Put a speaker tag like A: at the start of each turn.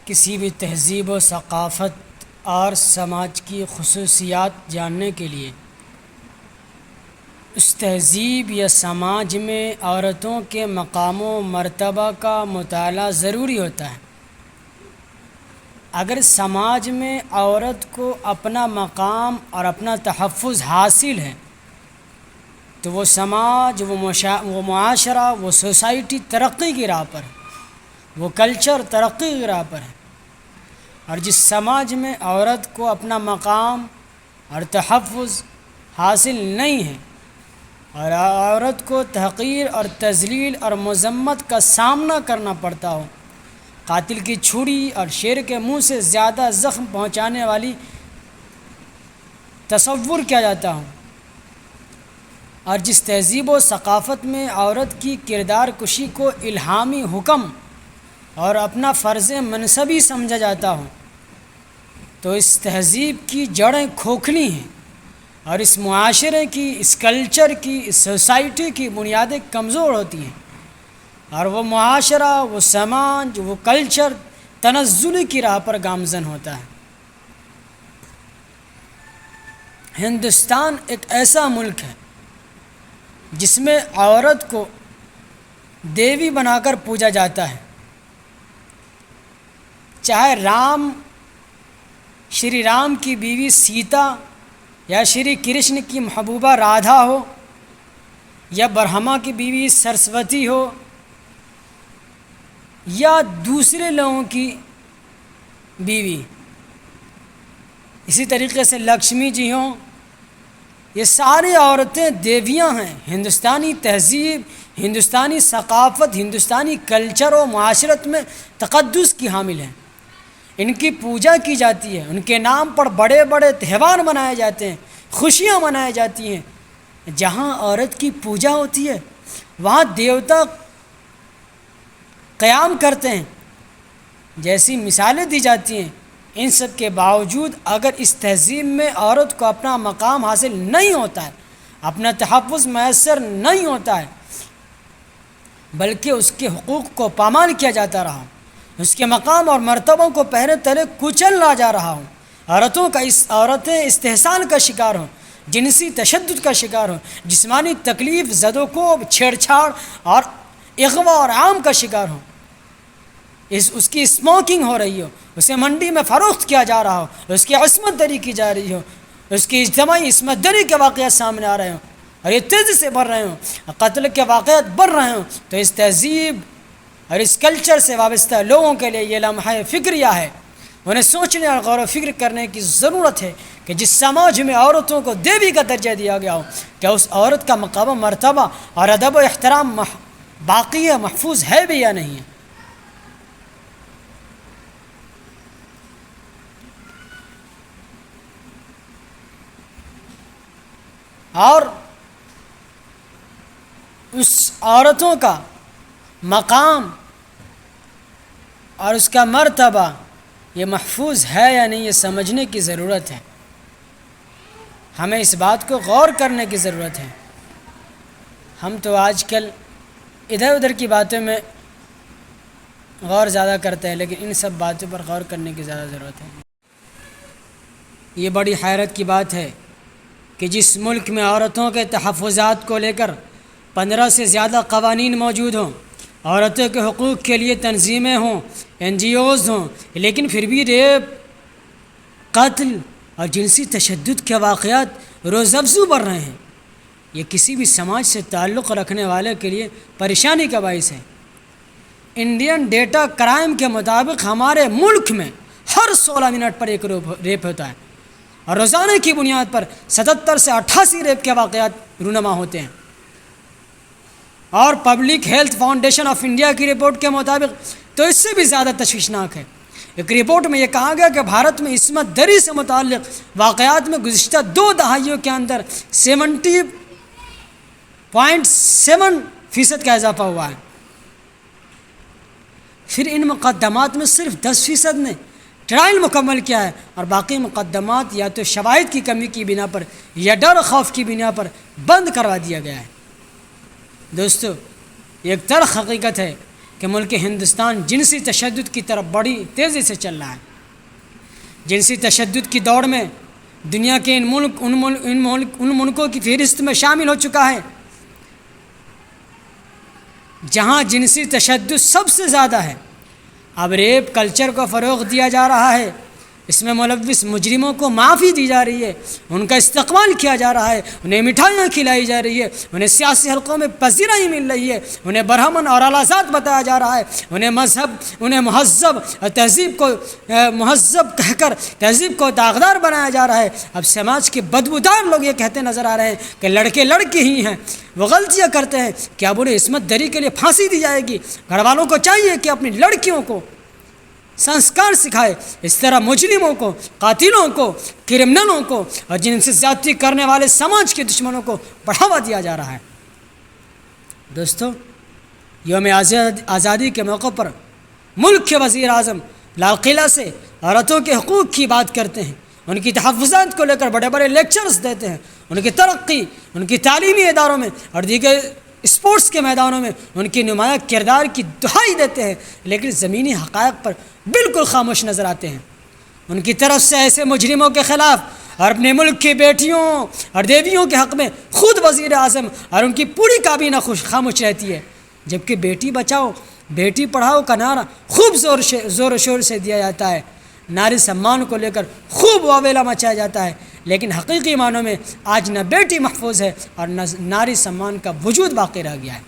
A: کسی بھی تہذیب و ثقافت اور سماج کی خصوصیات جاننے کے لیے اس تہذیب یا سماج میں عورتوں کے مقام و مرتبہ کا مطالعہ ضروری ہوتا ہے۔ اگر سماج میں عورت کو اپنا مقام اور اپنا تحفظ حاصل ہے تو وہ سماج، وہ معاشرہ، وہ سوسائٹی ترقی کی راہ پر ہے، وہ کلچر ترقی کی راہ پر ہے۔ اور جس سماج میں عورت کو اپنا مقام اور تحفظ حاصل نہیں ہے اور عورت کو تحقیر اور تذلیل اور مذمت کا سامنا کرنا پڑتا ہو، قاتل کی چھری اور شیر کے منہ سے زیادہ زخم پہنچانے والی تصور کیا جاتا ہو، اور جس تہذیب و ثقافت میں عورت کی کردار کشی کو الہامی حکم اور اپنا فرض منصبی سمجھا جاتا ہو، تو اس تہذیب کی جڑیں کھوکھلی ہیں اور اس معاشرے کی، اس کلچر کی، اس سوسائٹی کی بنیادیں کمزور ہوتی ہیں، اور وہ معاشرہ، وہ سماج، وہ کلچر تنزل کی راہ پر گامزن ہوتا ہے۔ ہندوستان ایک ایسا ملک ہے جس میں عورت کو دیوی بنا کر پوجا جاتا ہے، چاہے شری رام کی بیوی سیتا یا شری کرشن کی محبوبہ رادھا ہو، یا برہما کی بیوی سرسوتی ہو، یا دوسرے لوگوں کی بیوی، اسی طریقے سے لکشمی جی ہوں، یہ ساری عورتیں دیویاں ہیں۔ ہندوستانی تہذیب، ہندوستانی ثقافت، ہندوستانی کلچر و معاشرت میں تقدس کی حامل ہیں، ان کی پوجا کی جاتی ہے، ان کے نام پر بڑے بڑے تہوار منائے جاتے ہیں، خوشیاں منائی جاتی ہیں۔ جہاں عورت کی پوجا ہوتی ہے وہاں دیوتا قیام کرتے ہیں، جیسی مثالیں دی جاتی ہیں۔ ان سب کے باوجود اگر اس تہذیب میں عورت کو اپنا مقام حاصل نہیں ہوتا ہے، اپنا تحفظ میسر نہیں ہوتا ہے، بلکہ اس کے حقوق کو پامال کیا جاتا رہا، اس کے مقام اور مرتبوں کو پہرے تلے کچلا جا رہا ہوں، عورتیں استحصال کا شکار ہوں، جنسی تشدد کا شکار ہوں، جسمانی تکلیف، زدوکوب، چھیڑ چھاڑ اور اغوا اور عام کا شکار ہوں، اس کی اسموکنگ ہو رہی ہو، اسے منڈی میں فروخت کیا جا رہا ہو، اس کی عصمت دری کی جا رہی ہو، اس کی اجتماعی عصمت دری کے واقعات سامنے آ رہے ہوں اور یہ تیزی سے بڑھ رہے ہوں، قتل کے واقعات بڑھ رہے ہوں، تو اس تہذیب اور اس کلچر سے وابستہ لوگوں کے لیے یہ لمحہ فکریہ ہے۔ انہیں سوچنے اور غور و فکر کرنے کی ضرورت ہے کہ جس سماج میں عورتوں کو دیوی کا درجہ دیا گیا ہو، کیا اس عورت کا مقام و مرتبہ اور ادب و احترام باقی ہے، محفوظ ہے بھی یا نہیں ہے۔ اور اس عورتوں کا مقام اور اس کا مرتبہ یہ محفوظ ہے یا نہیں، یہ سمجھنے کی ضرورت ہے، ہمیں اس بات کو غور کرنے کی ضرورت ہے۔ ہم تو آج کل ادھر ادھر کی باتوں میں غور زیادہ کرتے ہیں، لیکن ان سب باتوں پر غور کرنے کی زیادہ ضرورت ہے۔ یہ بڑی حیرت کی بات ہے کہ جس ملک میں عورتوں کے تحفظات کو لے کر 15 سے زیادہ قوانین موجود ہوں، عورتوں کے حقوق کے لیے تنظیمیں ہوں، NGOs ہوں، لیکن پھر بھی ریپ، قتل اور جنسی تشدد کے واقعات روز افزوں بڑھ رہے ہیں۔ یہ کسی بھی سماج سے تعلق رکھنے والے کے لیے پریشانی کا باعث ہے۔ انڈین ڈیٹا کرائم کے مطابق ہمارے ملک میں ہر 16 منٹ پر ایک ریپ ہوتا ہے، اور روزانہ کی بنیاد پر 77 سے 88 ریپ کے واقعات رونما ہوتے ہیں۔ اور public health foundation of India کی رپورٹ کے مطابق تو اس سے بھی زیادہ تشویشناک ہے۔ ایک رپورٹ میں یہ کہا گیا کہ بھارت میں عصمت دری سے متعلق واقعات میں گزشتہ 2 دہائیوں کے اندر 70.7% کا اضافہ ہوا ہے۔ پھر ان مقدمات میں صرف 10% نے ٹرائل مکمل کیا ہے، اور باقی مقدمات یا تو شواہد کی کمی کی بنا پر یا ڈر خوف کی بنا پر بند کروا دیا گیا ہے۔ دوستو، یہ ایک تلخ حقیقت ہے کہ کہ ملک ہندوستان جنسی تشدد کی طرف بڑی تیزی سے چل رہا ہے۔ جنسی تشدد کی دوڑ میں دنیا کے ان ملکوں کی فہرست میں شامل ہو چکا ہے جہاں جنسی تشدد سب سے زیادہ ہے۔ اب ریپ کلچر کو فروغ دیا جا رہا ہے، اس میں ملوث مجرموں کو معافی دی جا رہی ہے، ان کا استقبال کیا جا رہا ہے، انہیں مٹھائیاں کھلائی جا رہی ہے، انہیں سیاسی حلقوں میں پذیرائی مل رہی ہے، انہیں برہمن اور اعلیٰ ذات بتایا جا رہا ہے، انہیں مہذب مہذب کہہ کر تہذیب کو داغدار بنایا جا رہا ہے۔ اب سماج کے بدبودار لوگ یہ کہتے نظر آ رہے ہیں کہ لڑکے لڑکی ہی ہیں، وہ غلطیاں کرتے ہیں، کیا اب انہیں عصمت دری کے لیے پھانسی دی جائے گی؟ گھر والوں کو چاہیے کہ اپنی لڑکیوں کو سنسکار سکھائے۔ اس طرح مجرموں کو، قاتلوں کو، کرمنلوں کو اور جن سے زیادتی کرنے والے سماج کے دشمنوں کو بڑھاوا دیا جا رہا ہے۔ دوستو، یوم آزادی کے موقع پر ملک کے وزیر اعظم لال قلعہ سے عورتوں کے حقوق کی بات کرتے ہیں، ان کی تحفظات کو لے کر بڑے بڑے لیکچرز دیتے ہیں، ان کی ترقی، ان کی تعلیمی اداروں میں اور دیگر اسپورٹس کے میدانوں میں ان کی نمایاں کردار کی دہائی دیتے ہیں، لیکن زمینی حقائق پر بالکل خاموش نظر آتے ہیں۔ ان کی طرف سے ایسے مجرموں کے خلاف اور اپنے ملک کی بیٹیوں اور دیویوں کے حق میں خود وزیر اعظم اور ان کی پوری کابینہ خاموش رہتی ہے، جبکہ بیٹی بچاؤ بیٹی پڑھاؤ کا نعرہ خوب زور و شور سے دیا جاتا ہے، ناری سمان کو لے کر خوب واویلا مچایا جاتا ہے، لیکن حقیقی معنوں میں آج نہ بیٹی محفوظ ہے اور نہ ناری سمان کا وجود باقی رہ گیا ہے۔